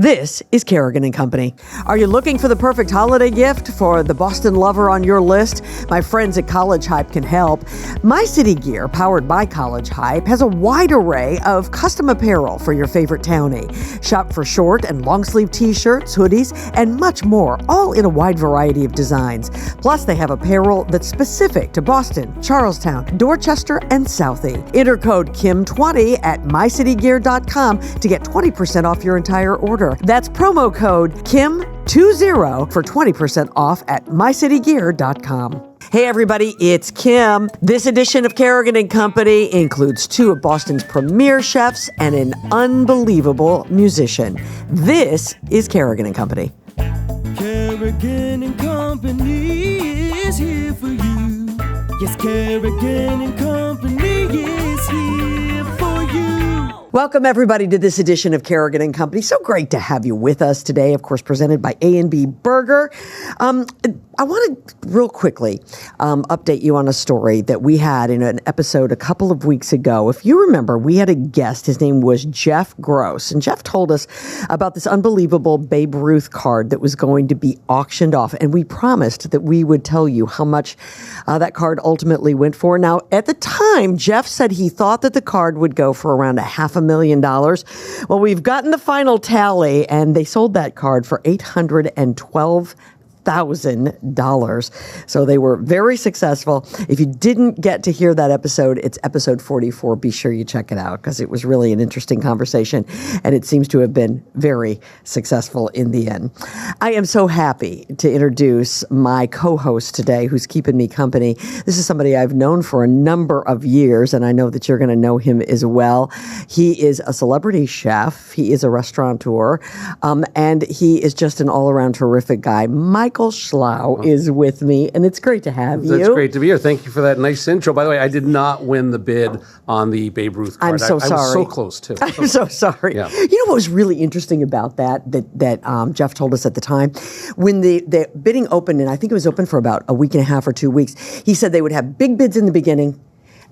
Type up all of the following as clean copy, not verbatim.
This is Kerrigan & Company. Are you looking for the perfect holiday gift for the Boston lover on your list? My friends at College Hype can help. My City Gear, powered by College Hype, has a wide array of custom apparel for your favorite townie. Shop for short and long sleeve t-shirts, hoodies, and much more, all in a wide variety of designs. Plus, they have apparel that's specific to Boston, Charlestown, Dorchester, and Southie. Enter code KIM20 at mycitygear.com to get 20% off your entire order. That's promo code KIM20 for 20% off at mycitygear.com. Hey everybody, it's Kim. This edition of Kerrigan & Company includes two of Boston's premier chefs and an unbelievable musician. This is Kerrigan & Company. Kerrigan & Company is here for you. Yes, Kerrigan & Company is here for you. Welcome, everybody, to this edition of Kerrigan & Company. So great to have you with us today, of course, presented by A&B Burger. I want to real quickly update you on a story that we had in an episode a couple of weeks ago. If you remember, we had a guest. His name was Jeff Gross, and Jeff told us about this unbelievable Babe Ruth card that was going to be auctioned off, and we promised that we would tell you how much that card ultimately went for. Now, at the time, Jeff said he thought that the card would go for around $500,000. Well, we've gotten the final tally, and they sold that card for $812,000. So they were very successful. If you didn't get to hear that episode, it's episode 44. Be sure you check it out because it was really an interesting conversation and it seems to have been very successful in the end. I am so happy to introduce my co-host today who's keeping me company. This is somebody I've known for a number of years and I know that you're going to know him as well. He is a celebrity chef. He is a restaurateur and he is just an all-around terrific guy. Michael Schlow is with me, and it's great to have you. It's great to be here. Thank you for that nice intro. By the way, I did not win the bid on the Babe Ruth card. I'm so sorry. I was so close, too. I'm so sorry. Yeah. You know what was really interesting about that Jeff told us at the time? When the bidding opened, and I think it was open for about a week and a half or 2 weeks, he said they would have big bids in the beginning,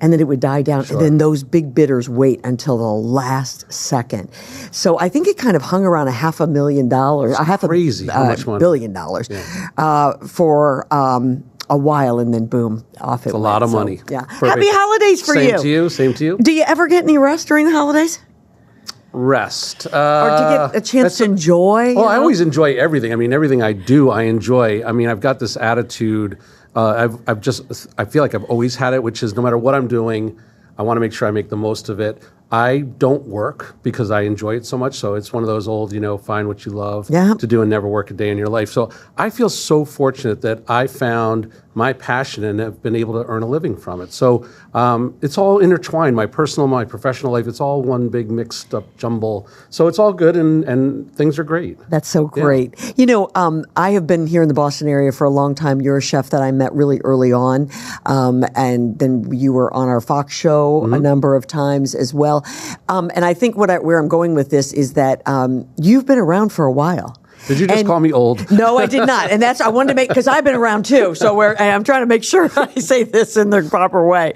and then it would die down, Sure. and then those big bidders wait until the last second. So I think it kind of hung around $500,000, crazy how much money. $1 billion for a while, and then boom, off it went. A lot of money. Yeah. Perfect. Happy holidays for you. Same to you. Same to you. Do you ever get any rest during the holidays? Rest. Or to get a chance to enjoy? Well, I always enjoy everything. I mean, everything I do, I enjoy. I mean, I've got this attitude. I feel like I've always had it, which is no matter what I'm doing, I want to make sure I make the most of it. I don't work because I enjoy it so much. So it's one of those old, find what you love to do and never work a day in your life. So I feel so fortunate that I found my passion and have been able to earn a living from it. So it's all intertwined, my personal, my professional life. It's all one big mixed up jumble. So it's all good and things are great. That's so great. Yeah. I have been here in the Boston area for a long time. You're a chef that I met really early on. And then you were on our Fox show a number of times as well. And I think where I'm going with this is that you've been around for a while. Did you just call me old? No, I did not. And I wanted to make, because I've been around too. So I'm trying to make sure I say this in the proper way.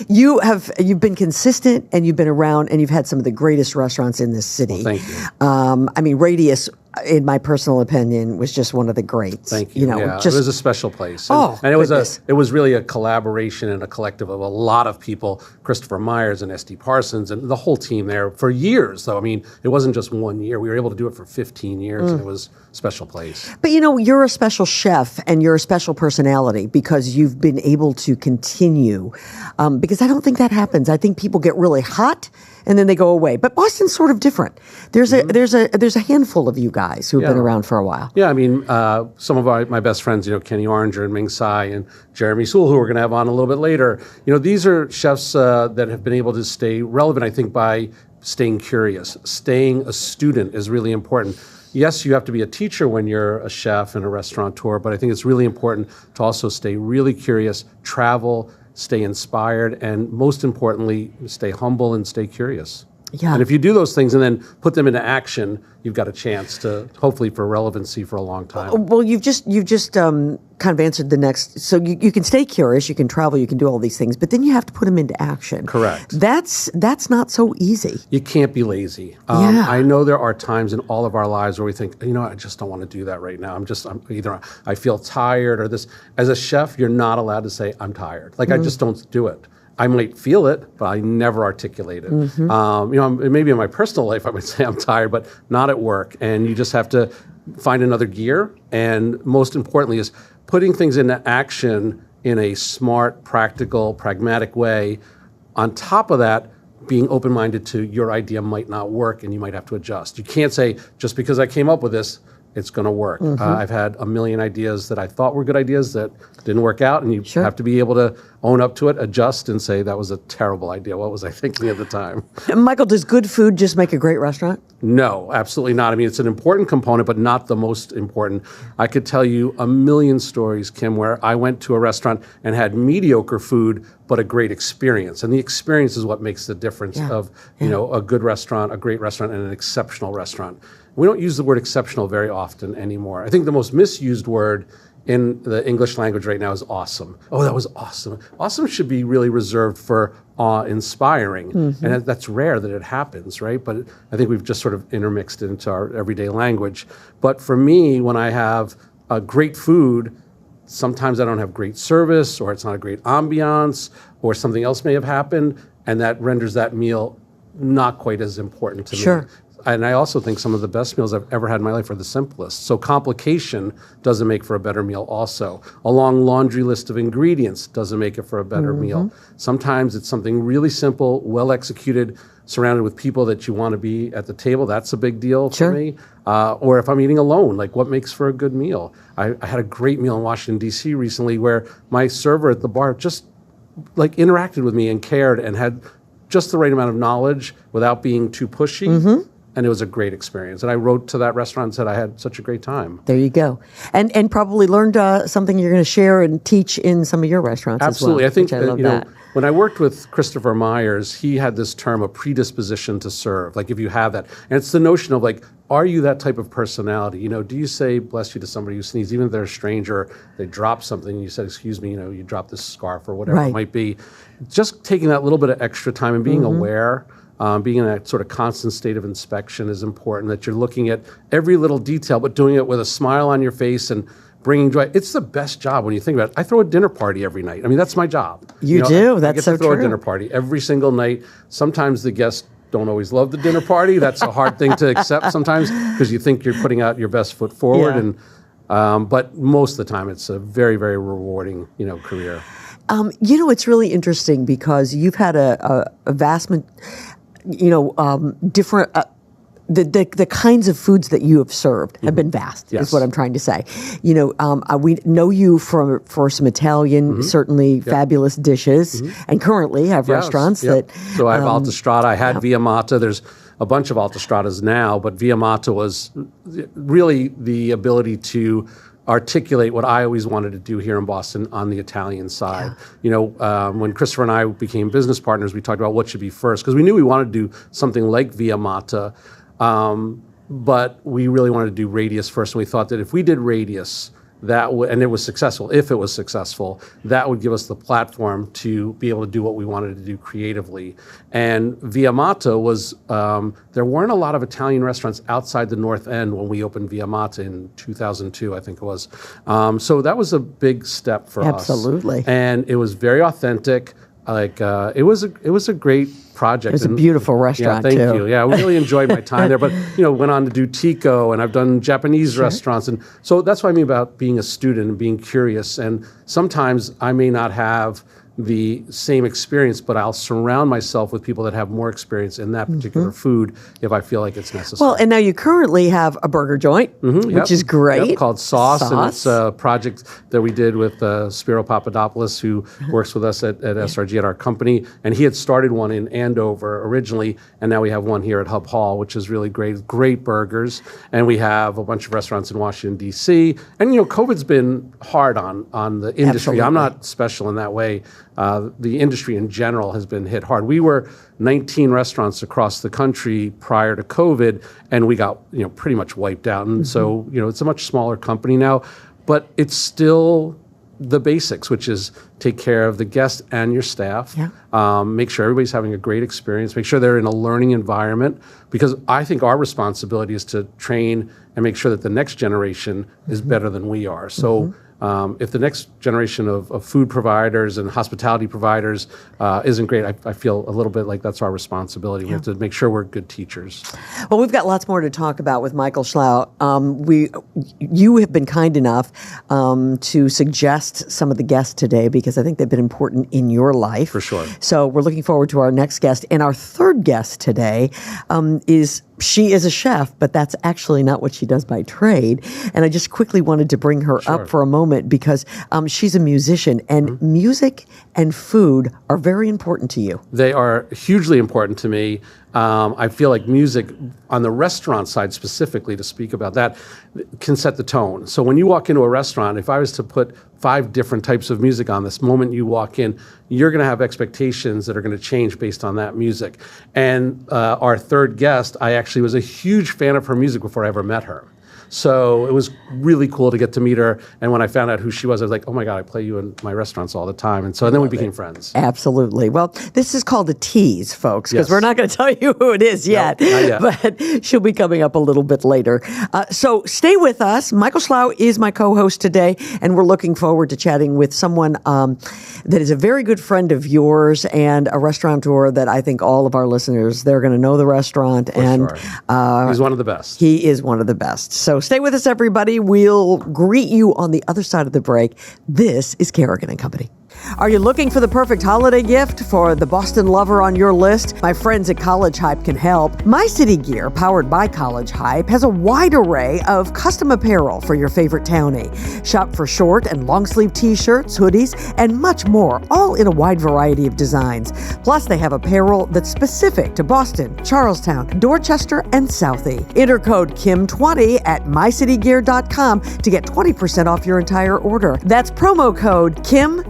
You've been consistent and you've been around and you've had some of the greatest restaurants in this city. Well, thank you. Radius, in my personal opinion, was just one of the greats. Thank you. It was a special place. And it was really a collaboration and a collective of a lot of people, Christopher Myers and S.D. Parsons and the whole team there for years. So, I mean, it wasn't just 1 year. We were able to do it for 15 years and it was a special place. But, you're a special chef and you're a special personality because you've been able to continue. Because I don't think that happens. I think people get really hot and then they go away. But Boston's sort of different. There's a handful of you guys who've been around for a while. Yeah, I mean, some of my best friends, Kenny Oranger and Ming Tsai and Jeremy Sewall, who we're going to have on a little bit later. These are chefs that have been able to stay relevant, I think, by staying curious. Staying a student is really important. Yes, you have to be a teacher when you're a chef and a restaurateur, but I think it's really important to also stay really curious, travel, stay inspired, and most importantly, stay humble and stay curious. Yeah. And if you do those things and then put them into action, you've got a chance to hopefully for relevancy for a long time. Well, you've just kind of answered the next. So you can stay curious, you can travel, you can do all these things, but then you have to put them into action. Correct. That's not so easy. You can't be lazy. Yeah. I know there are times in all of our lives where we think, I just don't want to do that right now. Either I feel tired or this. As a chef, you're not allowed to say I'm tired. Like I just don't do it. I might feel it, but I never articulate it. Maybe in my personal life I might say I'm tired, but not at work. And you just have to find another gear. And most importantly is putting things into action in a smart, practical, pragmatic way. On top of that, being open-minded to your idea might not work and you might have to adjust. You can't say, just because I came up with this, it's going to work. I've had a million ideas that I thought were good ideas that didn't work out, and you have to be able to own up to it, adjust, and say, that was a terrible idea. What was I thinking at the time? Michael, does good food just make a great restaurant? No, absolutely not. I mean, it's an important component, but not the most important. I could tell you a million stories, Kim, where I went to a restaurant and had mediocre food, but a great experience. And the experience is what makes the difference of, a good restaurant, a great restaurant, and an exceptional restaurant. We don't use the word exceptional very often anymore. I think the most misused word in the English language right now is awesome. Oh, that was awesome. Awesome should be really reserved for awe-inspiring. And that's rare that it happens, right? But I think we've just sort of intermixed it into our everyday language. But for me, when I have great food, sometimes I don't have great service, or it's not a great ambiance, or something else may have happened, and that renders that meal not quite as important to me. And I also think some of the best meals I've ever had in my life are the simplest. So complication doesn't make for a better meal also. A long laundry list of ingredients doesn't make it for a better meal. Sometimes it's something really simple, well executed, surrounded with people that you want to be at the table. That's a big deal for me. Or if I'm eating alone, like what makes for a good meal? I had a great meal in Washington, D.C. recently where my server at the bar just interacted with me and cared and had just the right amount of knowledge without being too pushy. And it was a great experience. And I wrote to that restaurant and said I had such a great time. There you go. And probably learned something you're going to share and teach in some of your restaurants Absolutely. as well. I think, when I worked with Christopher Myers, he had this term, a predisposition to serve. Like if you have that. And it's the notion of are you that type of personality? Do you say bless you to somebody who sneezes, even if they're a stranger, they drop something and you said, excuse me, you dropped this scarf or whatever it might be. Just taking that little bit of extra time and being aware. Being in that sort of constant state of inspection is important, that you're looking at every little detail, but doing it with a smile on your face and bringing joy. It's the best job when you think about it. I throw a dinner party every night. I mean, that's my job. You do? That's so true. I get to throw true. a dinner party every single night. Sometimes the guests don't always love the dinner party. That's a hard thing to accept sometimes because you think you're putting out your best foot forward. But most of the time, it's a very, very rewarding, career. It's really interesting because you've had a vast different, the kinds of foods that you have served have been vast, is what I'm trying to say. We know you for some Italian, certainly fabulous dishes, and currently have restaurants that... So I have Altostrada, I had Via Mata, there's a bunch of Altostradas now, but Via Mata was really the ability to articulate what I always wanted to do here in Boston on the Italian side. When Christopher and I became business partners, we talked about what should be first, because we knew we wanted to do something like Via Mata, but we really wanted to do Radius first, and we thought that if we did Radius, and it was successful, if it was successful, that would give us the platform to be able to do what we wanted to do creatively. And Via Mata was, there weren't a lot of Italian restaurants outside the North End when we opened Via Mata in 2002, I think it was. So that was a big step for us. Absolutely. And it was very authentic. It was a great project. It was a beautiful restaurant, thank too. you. Yeah, I really enjoyed my time there. But, went on to do Tico, and I've done Japanese restaurants. And so that's what I mean about being a student and being curious. And sometimes I may not have the same experience, but I'll surround myself with people that have more experience in that particular food if I feel like it's necessary. Well, and now you currently have a burger joint, which is great. Called Sauce, and it's a project that we did with Spiro Papadopoulos, who works with us at SRG at our company, and he had started one in Andover originally, and now we have one here at Hub Hall, which is really great burgers, and we have a bunch of restaurants in Washington, D.C., and COVID's been hard on the industry. Absolutely. I'm not special in that way. the industry in general has been hit hard. We were 19 restaurants across the country prior to COVID, and we got pretty much wiped out. And so it's a much smaller company now, but it's still the basics, which is take care of the guest and your staff. Yeah. Make sure everybody's having a great experience. Make sure they're in a learning environment, because I think our responsibility is to train and make sure that the next generation is better than we are. So if the next generation of food providers and hospitality providers isn't great, I feel a little bit like that's our responsibility. We have to make sure we're good teachers. Well, we've got lots more to talk about with Michael Schlow. You have been kind enough to suggest some of the guests today, because I think they've been important in your life. For sure. So we're looking forward to our next guest. And our third guest today she is a chef, but that's actually not what she does by trade. And I just quickly wanted to bring her up for a moment, because she's a musician, and music and food are very important to you. They are hugely important to me. I feel like music on the restaurant side specifically, to speak about that, can set the tone. So when you walk into a restaurant, if I was to put 5 different types of music on this moment you walk in, you're going to have expectations that are going to change based on that music. And our third guest, I actually was a huge fan of her music before I ever met her. So it was really cool to get to meet her. And when I found out who she was, I was like, oh my God, I play you in my restaurants all the time. And then we became friends. Absolutely. Well, this is called a tease, folks, because we're not going to tell you who it is yet. No, not yet. But she'll be coming up a little bit later. So stay with us. Michael Schlow is my co-host today, and we're looking forward to chatting with someone that is a very good friend of yours and a restaurateur that I think all of our listeners, they're going to know the restaurant. For sure. He's one of the best. He is one of the best. So stay with us, everybody. We'll greet you on the other side of the break. This is Kerrigan & Company. Are you looking for the perfect holiday gift for the Boston lover on your list? My friends at College Hype can help. My City Gear, powered by College Hype, has a wide array of custom apparel for your favorite townie. Shop for short and long sleeve t-shirts, hoodies, and much more, all in a wide variety of designs. Plus, they have apparel that's specific to Boston, Charlestown, Dorchester, and Southie. Enter code KIM20 at mycitygear.com to get 20% off your entire order. That's promo code KIM20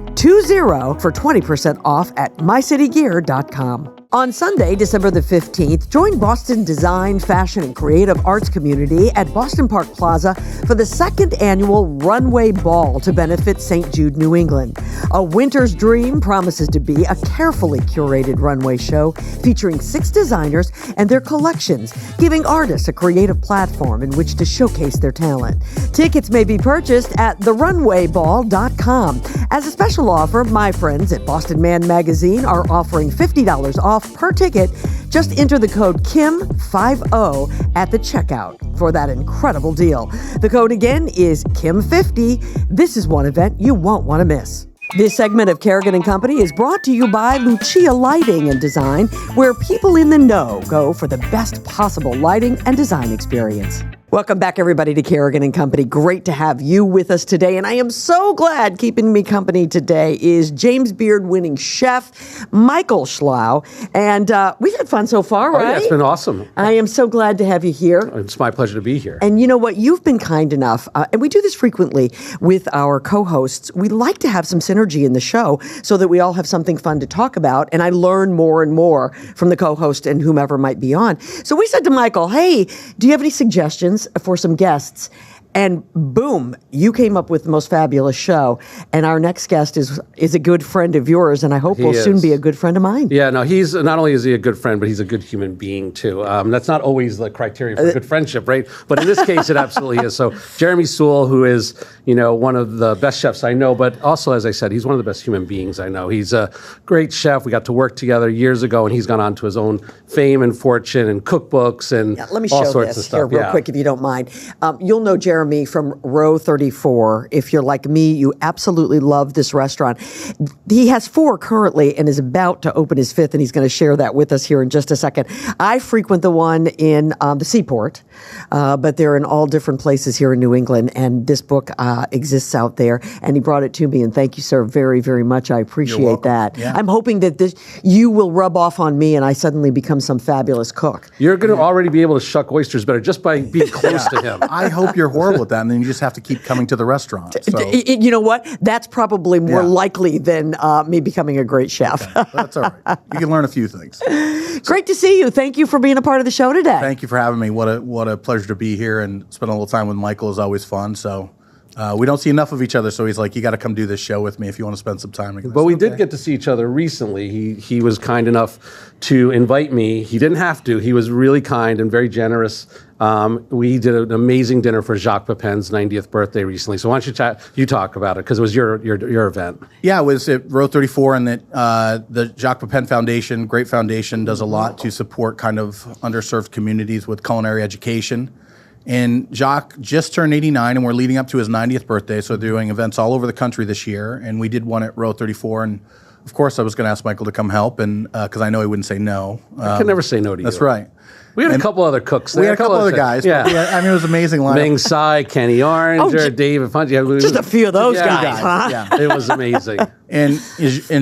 for 20% off at mycitygear.com. On Sunday, December the 15th, join Boston design, fashion, and creative arts community at Boston Park Plaza for the 2nd annual Runway Ball to benefit St. Jude, New England. A winter's dream promises to be a carefully curated runway show featuring 6 designers and their collections, giving artists a creative platform in which to showcase their talent. Tickets may be purchased at therunwayball.com. As a special offer, my friends at Boston Man Magazine are offering $50 off per ticket. Just enter the code KIM50 at the checkout for that incredible deal. The code again is KIM50. This is one event you won't want to miss. This segment of Kerrigan & Company is brought to you by Lucia Lighting and Design, where people in the know go for the best possible lighting and design experience. Welcome back, everybody, to Kerrigan & Company. Great to have you with us today. And I am so glad keeping me company today is James Beard-winning chef Michael Schlow. And we've had fun so far, right? Oh, yeah, it's been awesome. I am so glad to have you here. It's my pleasure to be here. And you know what? You've been kind enough, and we do this frequently with our co-hosts. We like to have some synergy in the show so that we all have something fun to talk about. And I learn more and more from the co-host and whomever might be on. So we said to Michael, hey, do you have any suggestions for some guests? And boom, you came up with the most fabulous show. And our next guest is a good friend of yours, and I hope will soon be a good friend of mine. Yeah, no, he's not only is he a good friend, but he's a good human being too. That's not always the criteria for good friendship, right? But in this case, it absolutely is. So Jeremy Sewall, who is one of the best chefs I know, but also, as I said, he's one of the best human beings I know. He's a great chef. We got to work together years ago, and he's gone on to his own fame and fortune and cookbooks and let me all show sorts this of stuff. here real quick, if you don't mind. You'll know Jeremy from row 34. If you're like me, you absolutely love this restaurant. He has 4 currently and is about to open his 5th, and he's going to share that with us here in just a second. I frequent the one in the Seaport, but they're in all different places here in New England, and this book exists out there, and he brought it to me, and thank you, sir, very, very much. I appreciate that. Yeah. I'm hoping that you will rub off on me and I suddenly become some fabulous cook. You're going to already be able to shuck oysters better just by being close to him. I hope you're horrible horrible at that, and then you just have to keep coming to the restaurant. So. You know what? That's probably more likely than me becoming a great chef. Okay. That's all right. You can learn a few things. Great to see you. Thank you for being a part of the show today. Thank you for having me. What a pleasure to be here, and spend a little time with Michael is always fun. So we don't see enough of each other, so he's like, you got to come do this show with me if you want to spend some time together. But we did get to see each other recently. He was kind enough to invite me. He didn't have to. He was really kind and very generous. We did an amazing dinner for Jacques Pepin's 90th birthday recently. So why don't you talk about it, because it was your event. Yeah, it was at Row 34, and that the Jacques Pepin Foundation, great foundation, does a lot to support kind of underserved communities with culinary education. And Jacques just turned 89, and we're leading up to his 90th birthday, so they're doing events all over the country this year. And we did one at Row 34, and of course I was going to ask Michael to come help, and because I know he wouldn't say no. I can never say no to you. That's right. We had a couple other cooks there. We had a couple other guys. Yeah. I mean, it was an amazing lineup. Ming Tsai, Kenny Oranger, David Funch. Yeah, just a few of those guys, huh? Yeah. It was amazing. And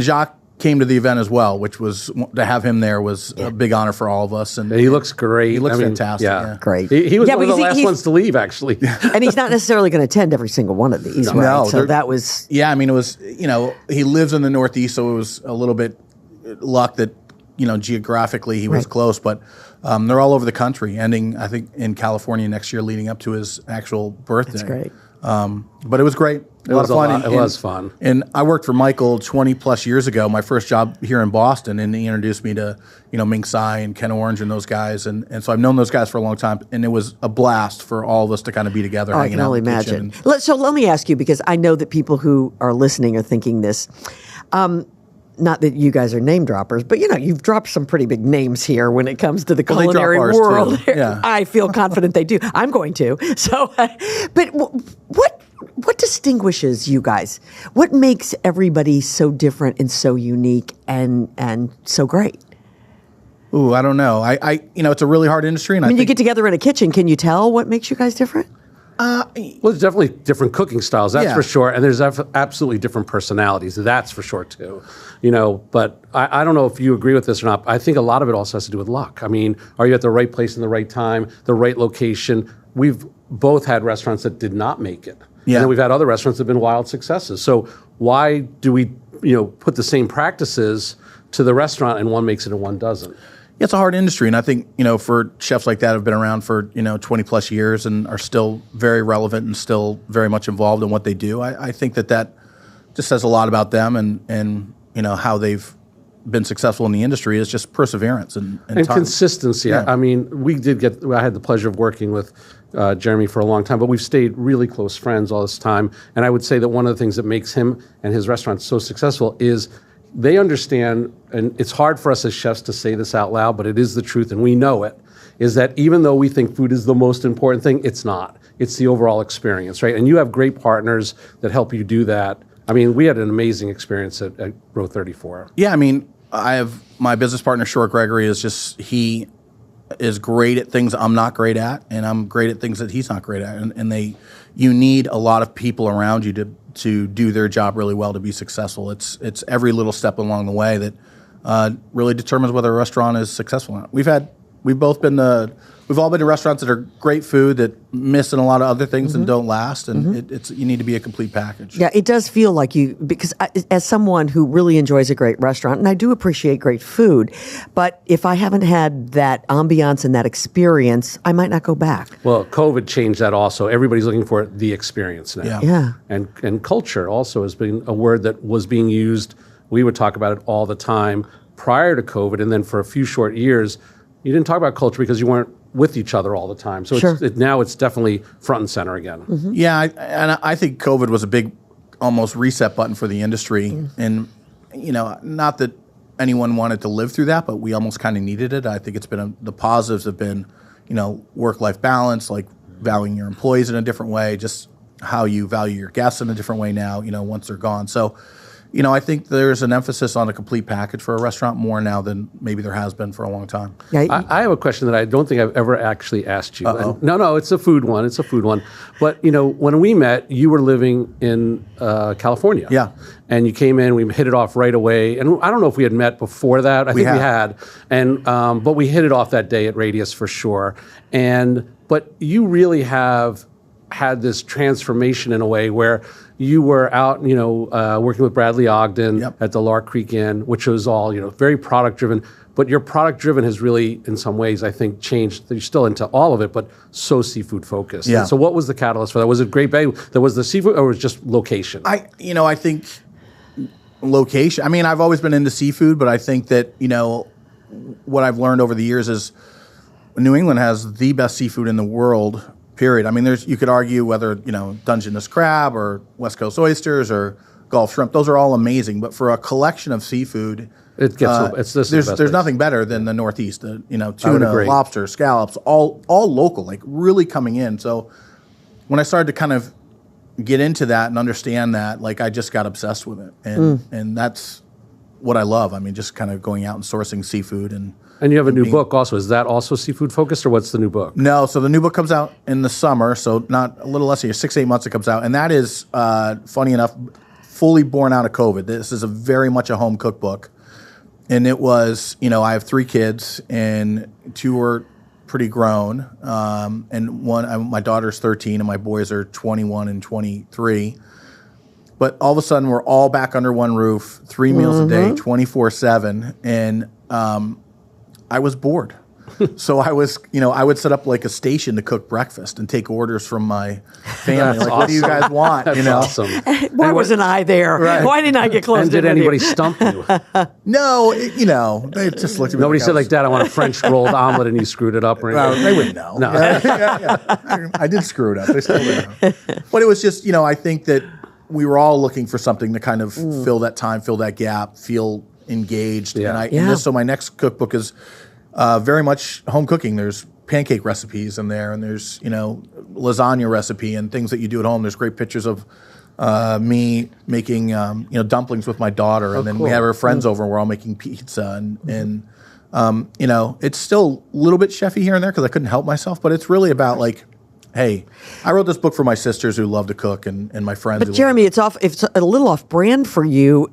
Jacques came to the event as well, which was, to have him there was a big honor for all of us. And he looks great. He looks fantastic. Yeah. Great. He was one of the last ones to leave, actually. And he's not necessarily going to attend every single one of these, right? No, so that was... Yeah, I mean, it was, he lives in the Northeast, so it was a little bit luck that, geographically he was close, but they're all over the country, ending, I think, in California next year, leading up to his actual birthday. That's great. But it was great. A lot of fun. It was fun. And I worked for Michael 20 plus years ago, my first job here in Boston, and he introduced me to, Ming Tsai and Ken Orange and those guys. And so I've known those guys for a long time, and it was a blast for all of us to kind of be together. I can only imagine. So let me ask you, because I know that people who are listening are thinking this. Not that you guys are name droppers, but you've dropped some pretty big names here when it comes to the culinary world. Yeah. I feel confident they do. I'm going to. So, but what distinguishes you guys? What makes everybody so different and so unique and so great? Ooh, I don't know. I it's a really hard industry, and I mean, think you get together in a kitchen. Can you tell what makes you guys different? Well, there's definitely different cooking styles, that's for sure, and there's absolutely different personalities, that's for sure too. But I don't know if you agree with this or not. I think a lot of it also has to do with luck. I mean, are you at the right place in the right time, the right location? We've both had restaurants that did not make it. Yeah. And then we've had other restaurants that have been wild successes. So why do we, put the same practices to the restaurant and one makes it and one doesn't? Yeah, it's a hard industry, and I think, for chefs like that who've been around for, 20 plus years and are still very relevant and still very much involved in what they do, I think that just says a lot about them and how they've been successful in the industry is just perseverance and time. Consistency. Yeah. I mean, I had the pleasure of working with Jeremy for a long time, but we've stayed really close friends all this time, and I would say that one of the things that makes him and his restaurant so successful is they understand, and it's hard for us as chefs to say this out loud, but it is the truth, and we know it, is that even though we think food is the most important thing, it's not. It's the overall experience, right? And you have great partners that help you do that. I mean, we had an amazing experience at Row 34. Yeah, I mean, I have my business partner, Short Gregory, he is great at things I'm not great at, and I'm great at things that he's not great at. And you need a lot of people around you to do their job really well to be successful. It's every little step along the way that really determines whether a restaurant is successful or not. We've all been to restaurants that are great food that miss in a lot of other things and don't last, and you need to be a complete package. Yeah, it does feel like because as someone who really enjoys a great restaurant, and I do appreciate great food, but if I haven't had that ambiance and that experience, I might not go back. Well, COVID changed that also. Everybody's looking for the experience now. Yeah. And culture also has been a word that was being used. We would talk about it all the time prior to COVID, and then for a few short years, you didn't talk about culture because you weren't with each other all the time. So now it's definitely front and center again. Mm-hmm. Yeah, and I think COVID was a big, almost reset button for the industry. And, not that anyone wanted to live through that, but we almost kind of needed it. I think it's been the positives have been, work-life balance, like valuing your employees in a different way, just how you value your guests in a different way now, once they're gone. So, I think there's an emphasis on a complete package for a restaurant more now than maybe there has been for a long time. Yeah, I have a question that I don't think I've ever actually asked you. Uh-oh. No, it's a food one. But, when we met, you were living in California. Yeah. And you came in, we hit it off right away. And I don't know if we had met before that. I think we had. And but we hit it off that day at Radius for sure. But you really have had this transformation in a way where you were out, working with Bradley Ogden at the Lark Creek Inn, which was all, very product driven. But your product driven has really, in some ways, I think, changed. You're still into all of it, but so seafood focused. Yeah. And so what was the catalyst for that? Was it Great Bay? That was the seafood, or was it just location? I think location. I mean, I've always been into seafood, but I think that, what I've learned over the years is New England has the best seafood in the world, period. I mean, you could argue whether, Dungeness crab or West Coast oysters or Gulf shrimp. Those are all amazing. But for a collection of seafood, there's nothing better than the Northeast. Tuna, lobster, scallops, all local, like really coming in. So when I started to kind of get into that and understand that, like I just got obsessed with it. And that's what I love. I mean, just kind of going out and sourcing seafood. And you have a new book also. Is that also seafood focused, or what's the new book? No, so the new book comes out in the summer, so not a little less than 6-8 months it comes out. And that is, funny enough, fully born out of COVID. This is very much a home cookbook. And it was, I have 3 kids, and 2 are pretty grown. And my daughter's 13, and my boys are 21 and 23. But all of a sudden, we're all back under one roof, 3 meals a day, 24/7. And I was bored. So I would set up like a station to cook breakfast and take orders from my family. Like, what do you guys want? That's awesome. Why wasn't I there? Right. Why didn't I get close And to did anybody stump you? No, they just looked at me. Nobody like said like, Dad, I want a French rolled omelet, and you screwed it up or anything? They wouldn't know. No. Yeah. I did screw it up. They still don't know. But it was just, I think that we were all looking for something to kind of fill that time, fill that gap, feel engaged. Yeah. So my next cookbook is very much home cooking. There's pancake recipes in there, and there's lasagna recipe and things that you do at home. There's great pictures of me making dumplings with my daughter, and then we have our friends over, and we're all making pizza, and it's still a little bit chefy here and there because I couldn't help myself, but it's really about like, hey, I wrote this book for my sisters who love to cook and my friends. But Jeremy, it's a little off brand for you,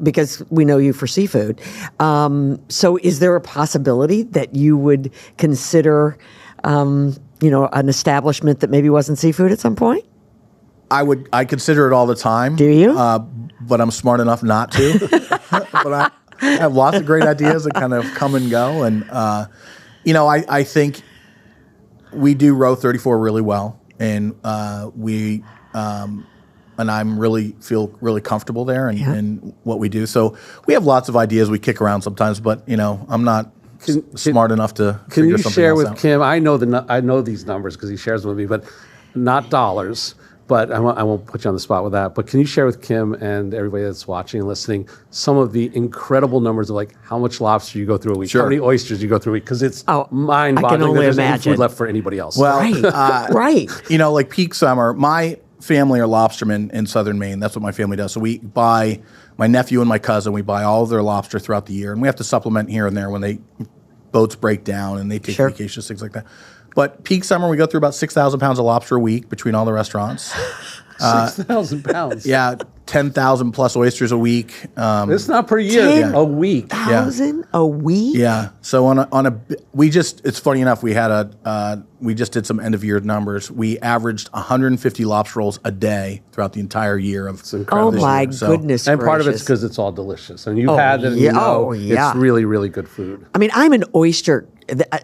because we know you for seafood. So is there a possibility that you would consider, an establishment that maybe wasn't seafood at some point? I consider it all the time. Do you? But I'm smart enough not to. But I have lots of great ideas that kind of come and go. And, I think we do row 34 really well. And and I'm feel really comfortable there in what we do. So we have lots of ideas we kick around sometimes, but I'm not smart enough to figure something else out. Can you share with Kim? I know these numbers because he shares them with me, but not dollars. But I won't put you on the spot with that. But can you share with Kim and everybody that's watching and listening some of the incredible numbers of like how much lobster you go through a week, how many oysters you go through a week? Because it's mind-boggling. I can only that there's any imagine. food left for anybody else. Well, right. Like peak summer, my family are lobstermen in southern Maine. That's what my family does. So we buy, my nephew and my cousin, we buy all of their lobster throughout the year. And we have to supplement here and there when boats break down and they take vacations, things like that. But peak summer, we go through about 6,000 pounds of lobster a week between all the restaurants. 6,000 pounds. Yeah, 10,000 plus oysters a week. It's not per year, a week. 1,000 a week? Yeah. So it's funny enough, we just did some end of year numbers. We averaged 150 lobster rolls a day throughout the entire year of. It's incredible. Oh my goodness And part of gracious. it's because it's all delicious. And you've had it, and it's really, really good food. I mean, I'm an oyster.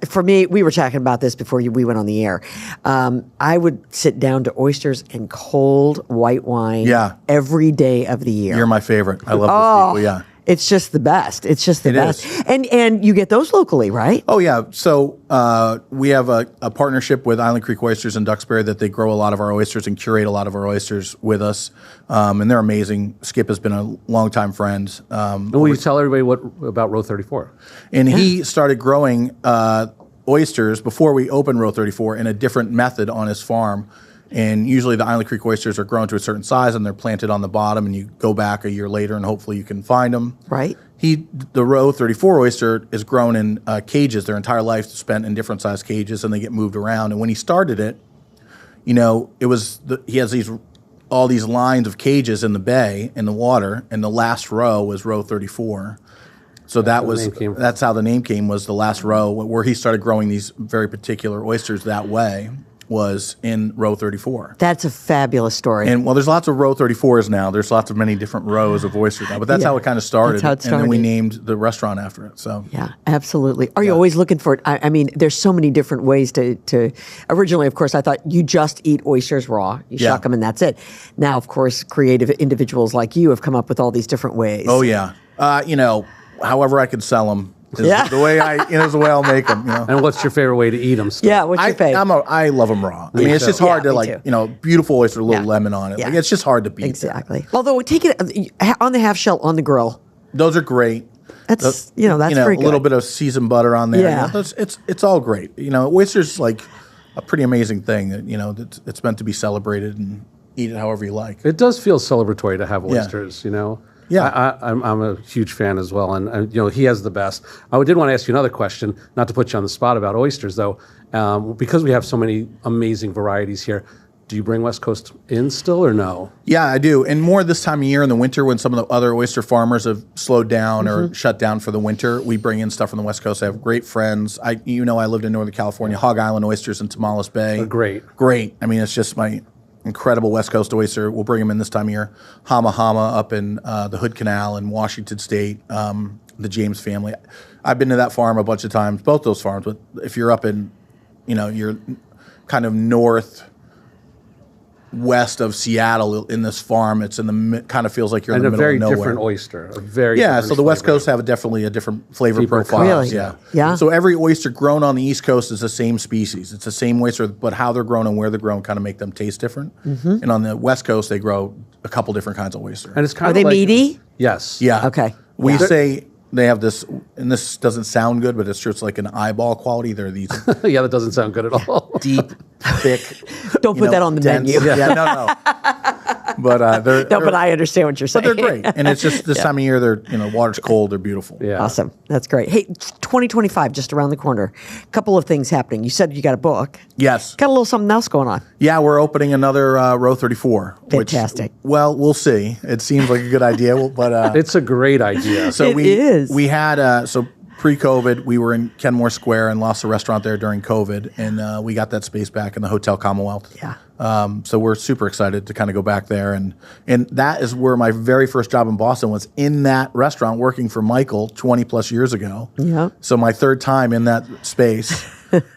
For me, we were talking about this before we went on the air. I would sit down to oysters and cold white wine every day of the year. You're my favorite. I love those people, yeah. It's just the best. It's just the best. Is. And you get those locally, right? Oh, yeah. So we have a partnership with Island Creek Oysters in Duxbury that they grow a lot of our oysters and curate a lot of our oysters with us. And they're amazing. Skip has been a longtime friend. And will you tell everybody about Row 34? And he started growing oysters before we opened Row 34 in a different method on his farm. And usually the Island Creek oysters are grown to a certain size and they're planted on the bottom, and you go back a year later and hopefully you can find them. Right. The Row 34 oyster is grown in cages. Their entire life spent in different size cages, and they get moved around. And when he started it, he has all these lines of cages in the bay, in the water, and the last row was Row 34. So that's how the name came, was the last row, where he started growing these very particular oysters that way. was in row 34. That's a fabulous story. And well, there's lots of row 34s now. There's lots of many different rows of oysters now, but that's how it kind of started. That's how it And then we started. named the restaurant after it. So Yeah, absolutely. Are you always looking for it? I mean, there's so many different ways to. Originally, of course, I thought you just eat oysters raw. You shuck them and that's it. Now, of course, creative individuals like you have come up with all these different ways. Oh yeah, however I could sell them is Yeah. the way is the way I'll make them. And what's your favorite way to eat them? Yeah, what's your favorite? I love them raw. I mean, it's just hard Yeah, to me too. beautiful oyster, a little Yeah. lemon on it. Yeah. Like, it's just hard to beat. Exactly. Although take it on the half shell on the grill. Those are great. That's that's pretty a little good. bit of seasoned butter on there. Yeah. It's all great. Oyster's like a pretty amazing thing that it's meant to be celebrated and eat it however you like. It does feel celebratory to have oysters, Yeah. I'm a huge fan as well, and he has the best. I did want to ask you another question, not to put you on the spot about oysters though, because we have so many amazing varieties here. Do you bring West Coast in still or no? Yeah, I do. And more this time of year in the winter when some of the other oyster farmers have slowed down or shut down for the winter, we bring in stuff from the West Coast. I have great friends. I lived in Northern California, Hog Island oysters in Tamales Bay. They're great. Great. I mean, it's just my incredible West Coast oyster. We'll bring them in this time of year. Hama Hama up in the Hood Canal in Washington State, the James family. I've been to that farm a bunch of times, both those farms. But if you're up in, you're kind of northwest of Seattle in this farm, it's kind of feels like you're in the middle of nowhere. And a very different oyster. So the West Coast have definitely a different flavor Deeper profile. Really? Yeah. Yeah. So every oyster grown on the East Coast is the same species. It's the same oyster, but how they're grown and where they're grown kind of make them taste different. And on the West Coast, they grow a couple different kinds of oyster. And it's kind Are of they like, meaty? Yes. Yeah. Okay. We Yeah. say they have this, and this doesn't sound good, but it's true. It's like an eyeball quality. They're these Yeah, that doesn't sound good at all. deep, thick. Don't put that on the dense- menu. Yeah, no. But they're No, but I understand what you're saying. but they're great, and it's just this time of year. They're water's cold. They're beautiful. Yeah. Awesome. That's great. Hey, 2025 just around the corner. Couple of things happening. You said you got a book. Yes. Got a little something else going on. Yeah, we're opening another row 34. Fantastic. Well, we'll see. It seems like a good idea, but It's a great idea. so It is. we had pre-COVID, we were in Kenmore Square and lost the restaurant there during COVID, and we got that space back in the Hotel Commonwealth. Yeah. So we're super excited to kind of go back there, and that is where my very first job in Boston was, in that restaurant, working for Michael 20 plus years ago. Yeah. So my third time in that space.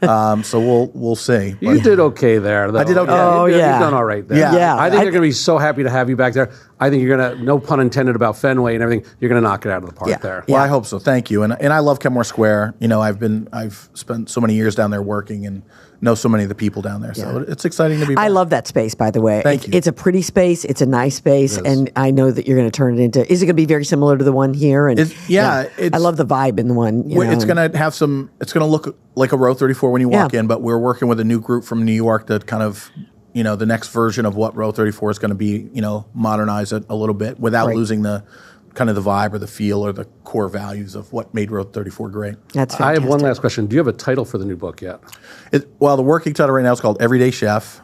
So we'll see. You did okay there, though. I did okay. Oh, You've yeah. done all right there. Yeah. Yeah. I think they're going to be so happy to have you back there. I think you're going to, no pun intended about Fenway and everything, you're going to knock it out of the park Yeah. there. Well, I hope so. Thank you. And I love Kenmore Square. I've spent so many years down there working and know so many of the people down there. So it's exciting to be back. I love that space, by the way. Thank you. It's a pretty space. It's a nice space, It is. and I know that you're going to turn it into. Is it going to be very similar to the one here? And It's- I love the vibe in the one. It's going to have some. It's going to look like a row 34 when you walk Yeah. in. But we're working with a new group from New York that kind of, the next version of what row 34 is going to be. Modernize it a little bit without Right. losing the kind of the vibe or the feel or the core values of what made row 34 great. That's I fantastic. have one last question. Do you have a title for the new book yet? Well, the working title right now is called Everyday Chef.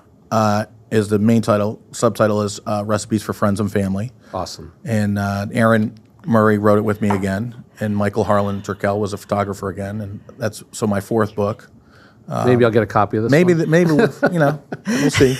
Is the main title. Subtitle is Recipes for Friends and Family. Awesome. And Aaron Murray wrote it with me again, and Michael Harlan Turkel was a photographer again, and that's my fourth book. Maybe I'll get a copy of this Maybe one. we'll see.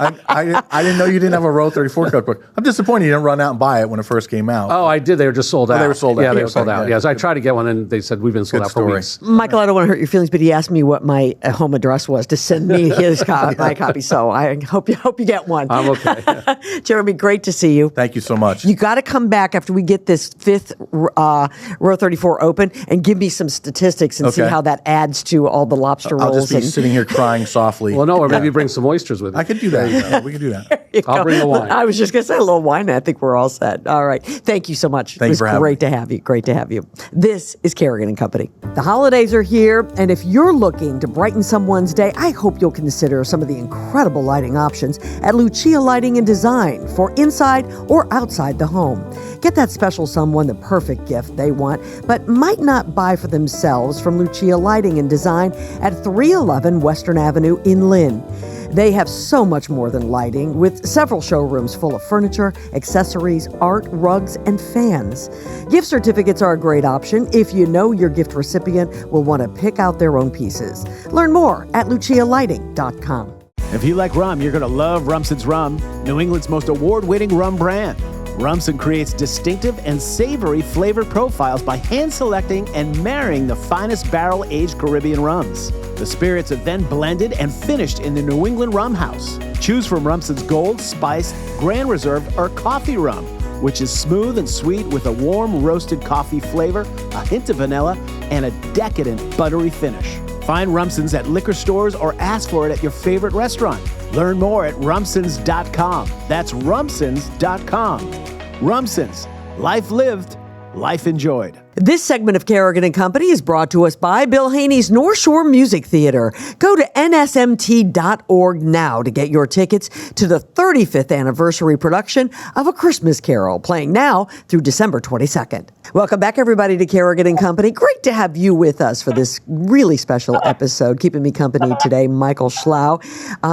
I didn't know you didn't have a row 34 cookbook. I'm disappointed you didn't run out and buy it when it first came out. Oh, I did. They were just sold out. they were sold out. Yeah, they were Okay, sold out. good. Yes, I tried to get one, and they said, we've been sold Good out for story. weeks. Michael, I don't want to hurt your feelings, but he asked me what my home address was to send me my copy. So I hope you get one. I'm okay. Jeremy, great to see you. Thank you so much. You got to come back after we get this fifth row 34 open and give me some statistics and see Okay. how that adds to all the lobster I'll rolls. just be sitting here crying softly. Well, no, or maybe bring some oysters with you. I could do that. Yeah, we could do that. I'll bring the wine. I was just going to say a little wine. I think we're all set. All right. Thank you so much. Thank it you was for having great me. to have you. Great to have you. This is Kerrigan & Company. The holidays are here, and if you're looking to brighten someone's day, I hope you'll consider some of the incredible lighting options at Lucia Lighting and Design for inside or outside the home. Get that special someone the perfect gift they want, but might not buy for themselves from Lucia Lighting and Design at 311 Western Avenue in Lynn. They have so much more than lighting, with several showrooms full of furniture, accessories, art, rugs, and fans. Gift certificates are a great option if you know your gift recipient will want to pick out their own pieces. Learn more at lucialighting.com. If you like rum, you're going to love Rumson's Rum, New England's most award-winning rum brand. Rumson creates distinctive and savory flavor profiles by hand-selecting and marrying the finest barrel-aged Caribbean rums. The spirits are then blended and finished in the New England Rum House. Choose from Rumson's Gold, Spiced, Grand Reserve, or Coffee Rum, which is smooth and sweet with a warm roasted coffee flavor, a hint of vanilla, and a decadent buttery finish. Find Rumson's at liquor stores or ask for it at your favorite restaurant. Learn more at rumsons.com. That's rumsons.com. Rumsons. Life lived, life enjoyed. This segment of Kerrigan and Company is brought to us by Bill Haney's North Shore Music Theater. Go to nsmt.org now to get your tickets to the 35th anniversary production of A Christmas Carol, playing now through December 22nd. Welcome back, everybody, to Kerrigan and Company. Great to have you with us for this really special episode. Keeping me company today, Michael Schlow.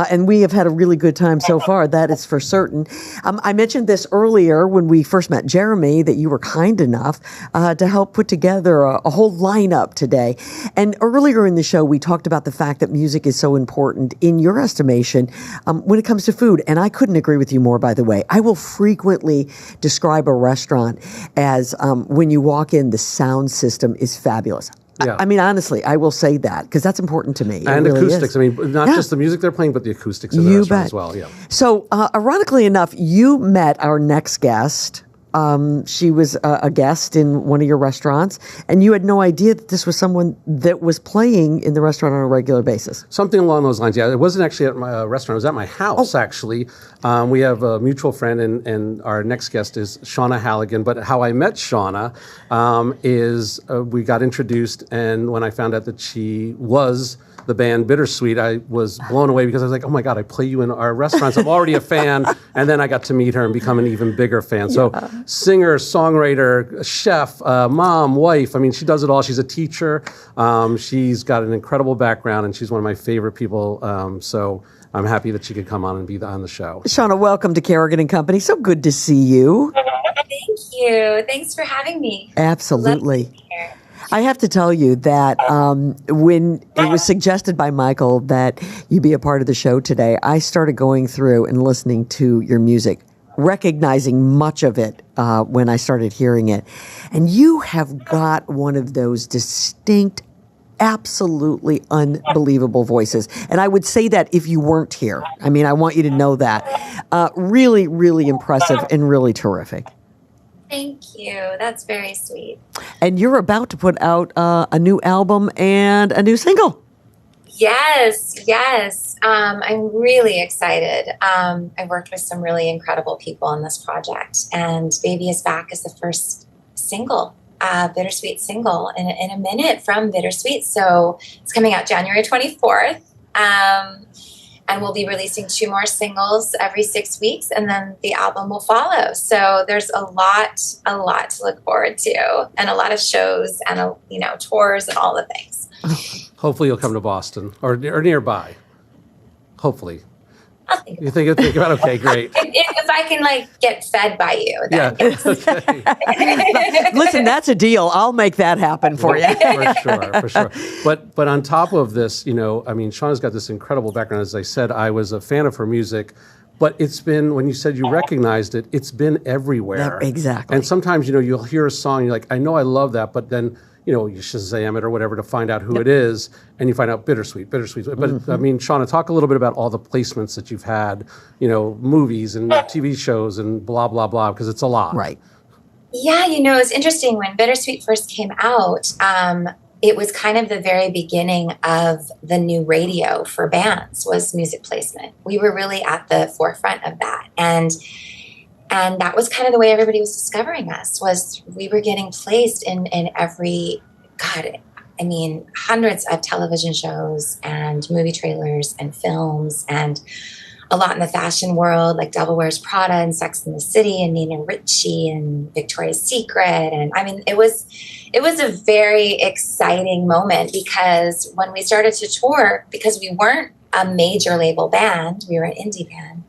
And we have had a really good time so far, that is for certain. I mentioned this earlier when we first met Jeremy, that you were kind enough to help put together a whole lineup today. And earlier in the show, we talked about the fact that music is so important in your estimation when it comes to food. And I couldn't agree with you more, by the way. I will frequently describe a restaurant as when you walk in, the sound system is fabulous. Yeah. I mean, honestly, I will say that because that's important to me. It And really acoustics. is. I mean, not just the music they're playing, but the acoustics of the You restaurant bet. as well. Yeah. So, ironically enough, you met our next guest. She was a guest in one of your restaurants, and you had no idea that this was someone that was playing in the restaurant on a regular basis. Something along those lines. Yeah, it wasn't actually at my restaurant. It was at my house, actually. We have a mutual friend, and our next guest is Shana Halligan. But how I met Shana is we got introduced, and when I found out that she was the band Bittersweet, I was blown away because I was like, oh my God, I play you in our restaurants. I'm already a fan. And then I got to meet her and become an even bigger fan. So singer, songwriter, chef, mom, wife. I mean, she does it all. She's a teacher. She's got an incredible background, and she's one of my favorite people. So I'm happy that she could come on and be on the show. Shauna, welcome to Kerrigan and Company. So good to see you. Thank you. Thanks for having me. Absolutely. Love to be here. I have to tell you that when it was suggested by Michael that you be a part of the show today, I started going through and listening to your music, recognizing much of it when I started hearing it. And you have got one of those distinct, absolutely unbelievable voices. And I would say that if you weren't here. I mean, I want you to know that. Really, really impressive and really terrific. Thank you. That's very sweet. And you're about to put out a new album and a new single. Yes. I'm really excited. I worked with some really incredible people on this project, and Baby Is Back is the first single, Bittersweet single in a minute from Bittersweet. So it's coming out January 24th. And we'll be releasing 2 more singles every 6 weeks, and then the album will follow. So there's a lot to look forward to, and a lot of shows and tours and all the things. Hopefully you'll come to Boston or nearby. Hopefully. I'll think You think about it? Okay, great. if I can get fed by you, then Yeah. Okay. Listen, that's a deal. I'll make that happen for you. For sure. But on top of this, I mean, Shauna's got this incredible background. As I said, I was a fan of her music, but it's been, when you said you recognized it, it's been everywhere. Yep, exactly. And sometimes, you'll hear a song, and you're like, I know I love that, but then, you Shazam it or whatever to find out who it is, and you find out bittersweet. But I mean, Shauna, talk a little bit about all the placements that you've had, movies and TV shows and blah, blah, blah, because it's a lot. Right. Yeah, it's interesting. When Bittersweet first came out, it was kind of the very beginning of the new radio for bands was music placement. We were really at the forefront of that. And that was kind of the way everybody was discovering us, was we were getting placed in every, hundreds of television shows and movie trailers and films, and a lot in the fashion world, like Devil Wears Prada and Sex and the City and Nina Ricci and Victoria's Secret. And it was a very exciting moment, because when we started to tour, because we weren't a major label band. We were an indie band.